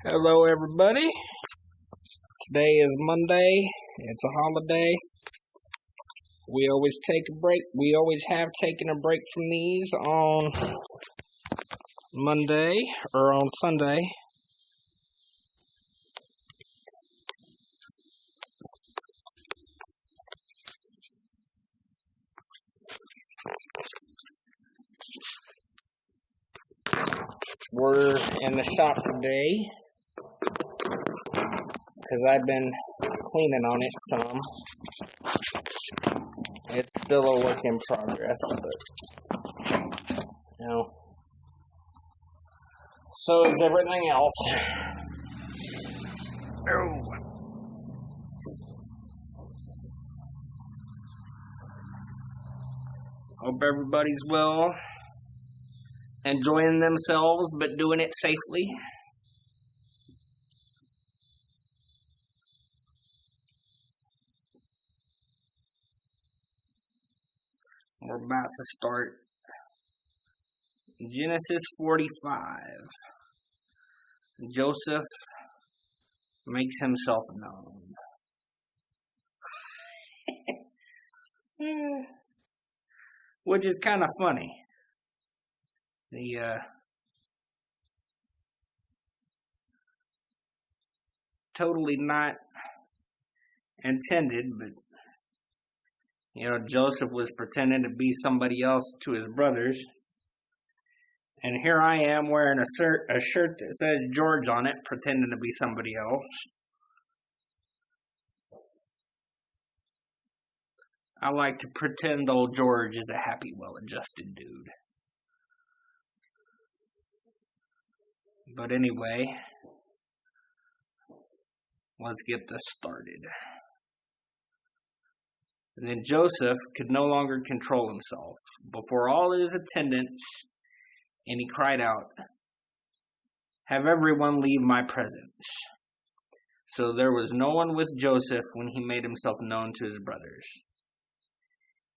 Hello, everybody. Today is Monday. It's a holiday. We always take a break. We always have taken a break from these on Monday or on Sunday. We're in the shop today because I've been cleaning on it some. It's still a work in progress, but so is everything else. Hope everybody's well, enjoying themselves, but doing it safely. We're about to start Genesis 45. Joseph makes himself known. Which is kind of funny. Totally not intended, but Joseph was pretending to be somebody else to his brothers. And here I am wearing a shirt that says George on it, pretending to be somebody else. I like to pretend old George is a happy, well-adjusted dude. But anyway, let's get this started. And then Joseph could no longer control himself before all his attendants, and he cried out, "Have everyone leave my presence." So there was no one with Joseph when he made himself known to his brothers.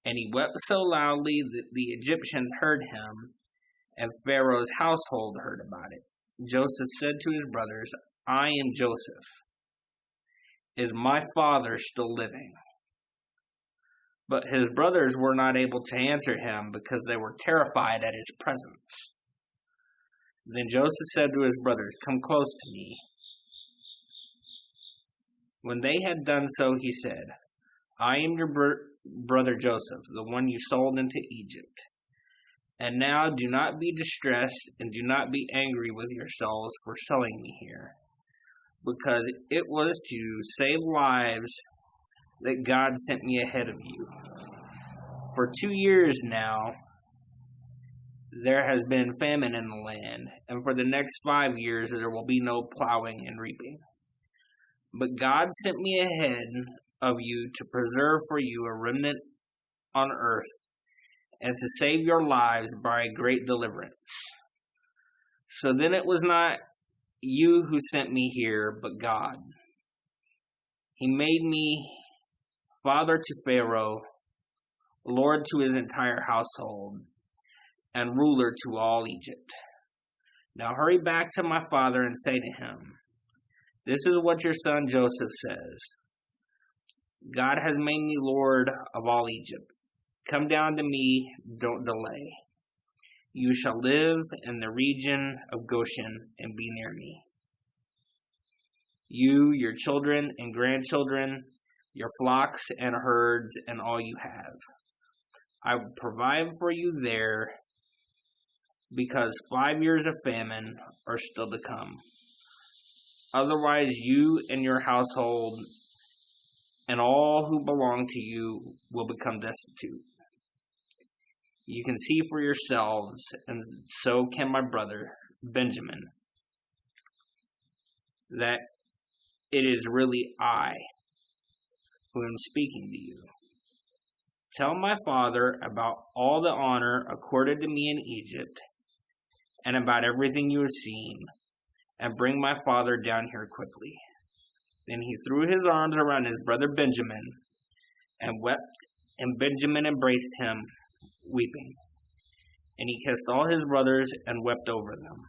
And he wept so loudly that the Egyptians heard him, and Pharaoh's household heard about it. Joseph said to his brothers, "I am Joseph. Is my father still living?" But his brothers were not able to answer him because they were terrified at his presence. Then Joseph said to his brothers, "Come close to me." When they had done so, he said, "I am your brother Joseph, the one you sold into Egypt. And now do not be distressed and do not be angry with yourselves for selling me here, because it was to save lives that God sent me ahead of you. For 2 years now, there has been famine in the land, and for the next 5 years there will be no plowing and reaping. But God sent me ahead of you to preserve for you a remnant on earth, and to save your lives by a great deliverance. So then it was not you who sent me here, but God. He made me father to Pharaoh, lord to his entire household, and ruler to all Egypt. Now hurry back to my father and say to him, 'This is what your son Joseph says. God has made me lord of all Egypt. Come down to me, don't delay. You shall live in the region of Goshen and be near me. You, your children and grandchildren, your flocks and herds, and all you have. I will provide for you there, because 5 years of famine are still to come. Otherwise, you and your household and all who belong to you will become destitute. You can see for yourselves, and so can my brother Benjamin, that it is really I who am speaking to you. Tell my father about all the honor accorded to me in Egypt, and about everything you have seen, and bring my father down here quickly." Then he threw his arms around his brother Benjamin, and wept, and Benjamin embraced him, weeping. And he kissed all his brothers and wept over them.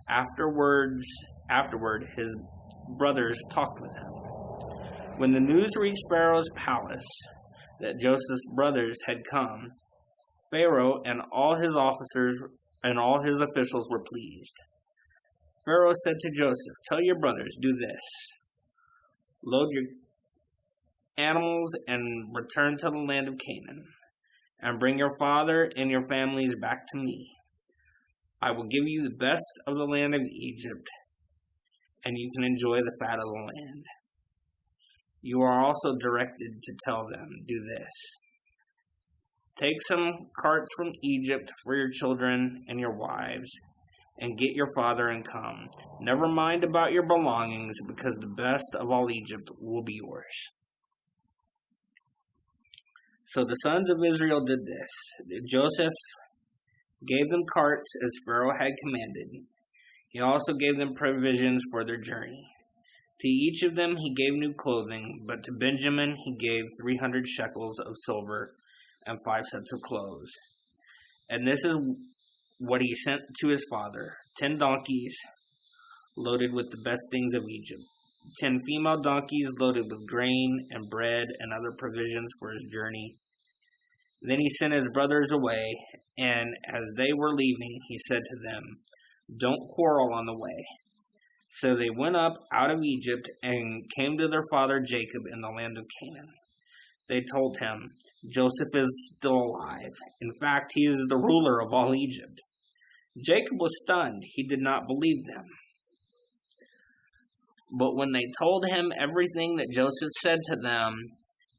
Afterwards, Afterward, his brothers talked with him. When the news reached Pharaoh's palace that Joseph's brothers had come, Pharaoh and all his officers and all his officials were pleased. Pharaoh said to Joseph, "Tell your brothers, do this. Load your animals and return to the land of Canaan, and bring your father and your families back to me. I will give you the best of the land of Egypt, and you can enjoy the fat of the land." You are also directed to tell them, "Do this. Take some carts from Egypt for your children and your wives, and get your father and come. Never mind about your belongings, because the best of all Egypt will be yours." So the sons of Israel did this. Joseph gave them carts as Pharaoh had commanded. He also gave them provisions for their journey. To each of them he gave new clothing, but to Benjamin he gave 300 shekels of silver and 5 sets of clothes. And this is what he sent to his father: 10 donkeys loaded with the best things of Egypt, 10 female donkeys loaded with grain and bread and other provisions for his journey. Then he sent his brothers away, and as they were leaving, he said to them, "Don't quarrel on the way." So they went up out of Egypt and came to their father Jacob in the land of Canaan. They told him, "Joseph is still alive. In fact, he is the ruler of all Egypt." Jacob was stunned. He did not believe them. But when they told him everything that Joseph said to them,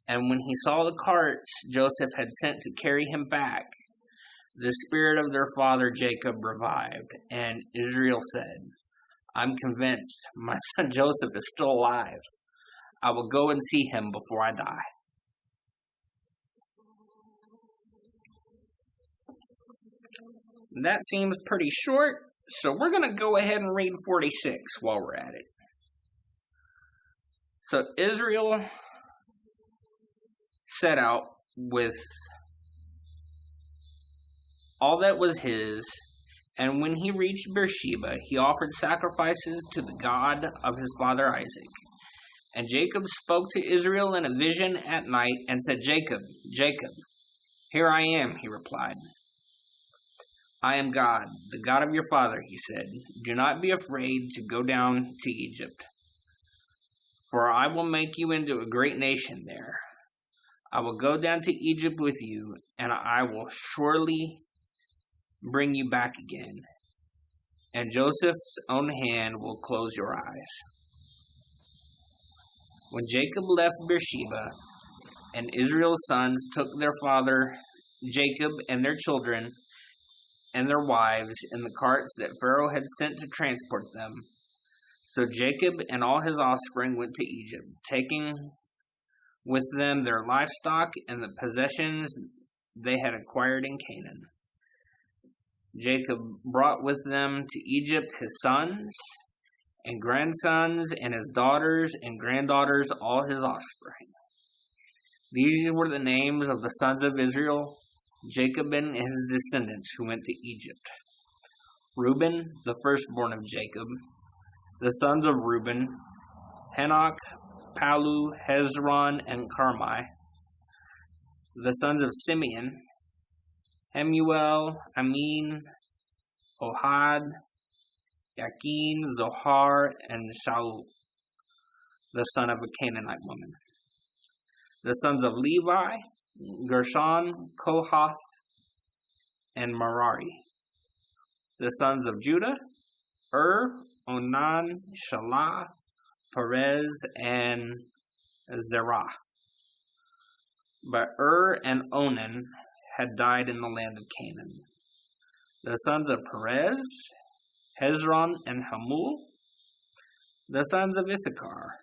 and when he saw the carts Joseph had sent to carry him back, the spirit of their father Jacob revived, and Israel said, "I'm convinced my son Joseph is still alive. I will go and see him before I die." That seems pretty short, so we're going to go ahead and read 46 while we're at it. So Israel set out with all that was his, and when he reached Beersheba, he offered sacrifices to the God of his father Isaac. And Jacob spoke to Israel in a vision at night and said, "Jacob, Jacob." "Here I am," he replied. "I am God, the God of your father," he said. "Do not be afraid to go down to Egypt, for I will make you into a great nation there. I will go down to Egypt with you, and I will surely bring you back again, and Joseph's own hand will close your eyes." When Jacob left Beersheba, and Israel's sons took their father Jacob and their children and their wives in the carts that Pharaoh had sent to transport them, so Jacob and all his offspring went to Egypt, taking with them their livestock and the possessions they had acquired in Canaan. Jacob brought with them to Egypt his sons and grandsons and his daughters and granddaughters, all his offspring. These were the names of the sons of Israel, Jacob and his descendants who went to Egypt. Reuben, the firstborn of Jacob. The sons of Reuben: Hanoch, Palu, Hezron, and Carmi. The sons of Simeon: Hamuel, Amin, Ohad, Yakin, Zohar, and Shaul, the son of a Canaanite woman. The sons of Levi: Gershon, Kohath, and Merari. The sons of Judah: Onan, Shelah, Perez, and Zerah. But and Onan had died in the land of Canaan. The sons of Perez: Hezron and Hamul. The sons of Issachar: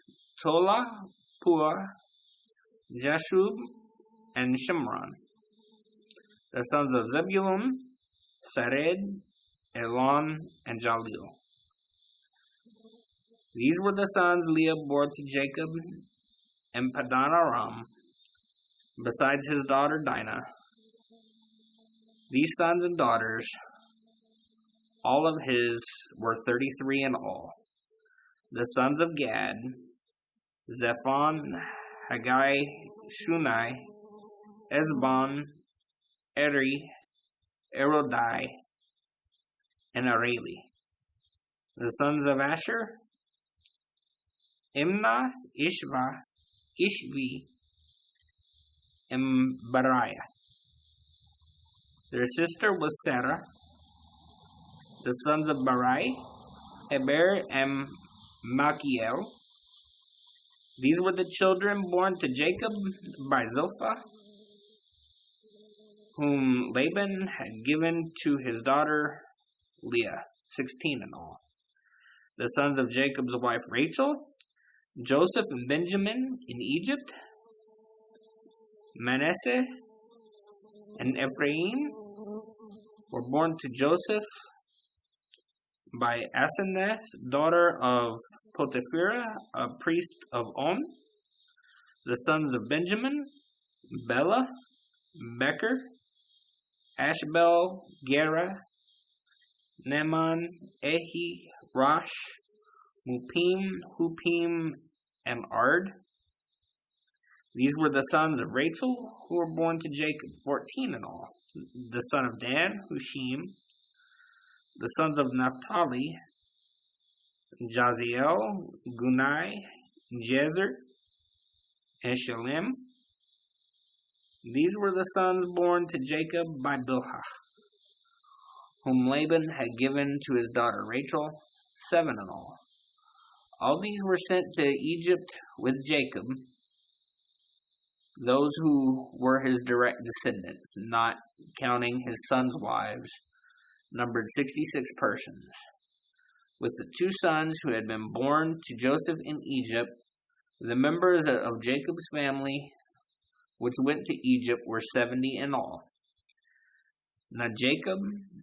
Tola, Pua, Jashub, and Shimron. The sons of Zebulun: Sered, Elon, and Jalil. These were the sons Leah bore to Jacob in Padan Aram, besides his daughter Dinah. These sons and daughters, all of his, were 33 in all. The sons of Gad, Zephon, Haggai, Shunai, Ezbon, Eri, Erodai, and Areli. The sons of Asher, Imnah, Ishva, Ishvi, and Bariah. Their sister was Sarah. The sons of Barai, Heber, and Malchiel. These were the children born to Jacob by Zilpah, whom Laban had given to his daughter Leah, 16 in all. The sons of Jacob's wife Rachel, Joseph and Benjamin in Egypt, Manasseh and Ephraim were born to Joseph by Asenath, daughter of Potiphera, a priest of On. The sons of Benjamin, Bela, Becher, Ashbel, Gera, Naaman, Ehi, Rosh, Mupim, Hupim, and Ard. These were the sons of Rachel, who were born to Jacob, 14 in all. The son of Dan, Hushim. The sons of Naphtali, Jaziel, Gunai, Jezer, and Shalem. These were the sons born to Jacob by Bilhah, whom Laban had given to his daughter Rachel, 7 in all. All these were sent to Egypt with Jacob, those who were his direct descendants, not counting his sons' wives, numbered 66 persons. With the 2 sons who had been born to Joseph in Egypt, the members of Jacob's family which went to Egypt were 70 in all. Now Jacob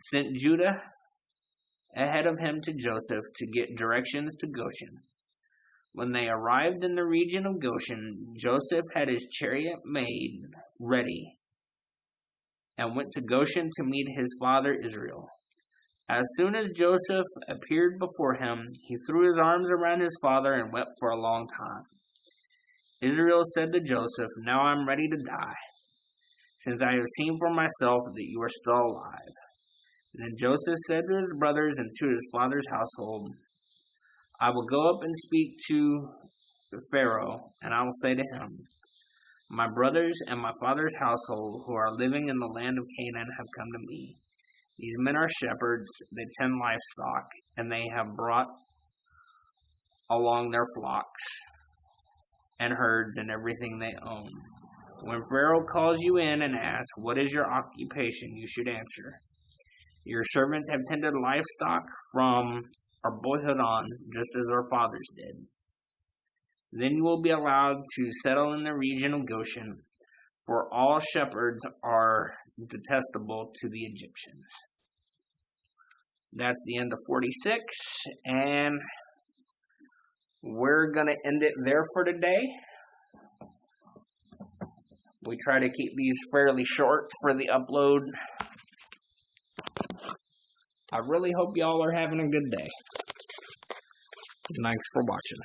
sent Judah ahead of him to Joseph to get directions to Goshen. When they arrived in the region of Goshen, Joseph had his chariot made ready and went to Goshen to meet his father Israel. As soon as Joseph appeared before him, he threw his arms around his father and wept for a long time. Israel said to Joseph, "Now I am ready to die, since I have seen for myself that you are still alive." And then Joseph said to his brothers and to his father's household, "I will go up and speak to Pharaoh, and I will say to him, 'My brothers and my father's household who are living in the land of Canaan have come to me. These men are shepherds, they tend livestock, and they have brought along their flocks and herds and everything they own. When Pharaoh calls you in and asks, "What is your occupation?" you should answer, "Your servants have tended livestock from our boyhood on, just as our fathers did." Then you will be allowed to settle in the region of Goshen, for all shepherds are detestable to the Egyptians. That's the end of 46, and we're going to end it there for today. We try to keep these fairly short for the upload. I really hope y'all are having a good day. Thanks for watching.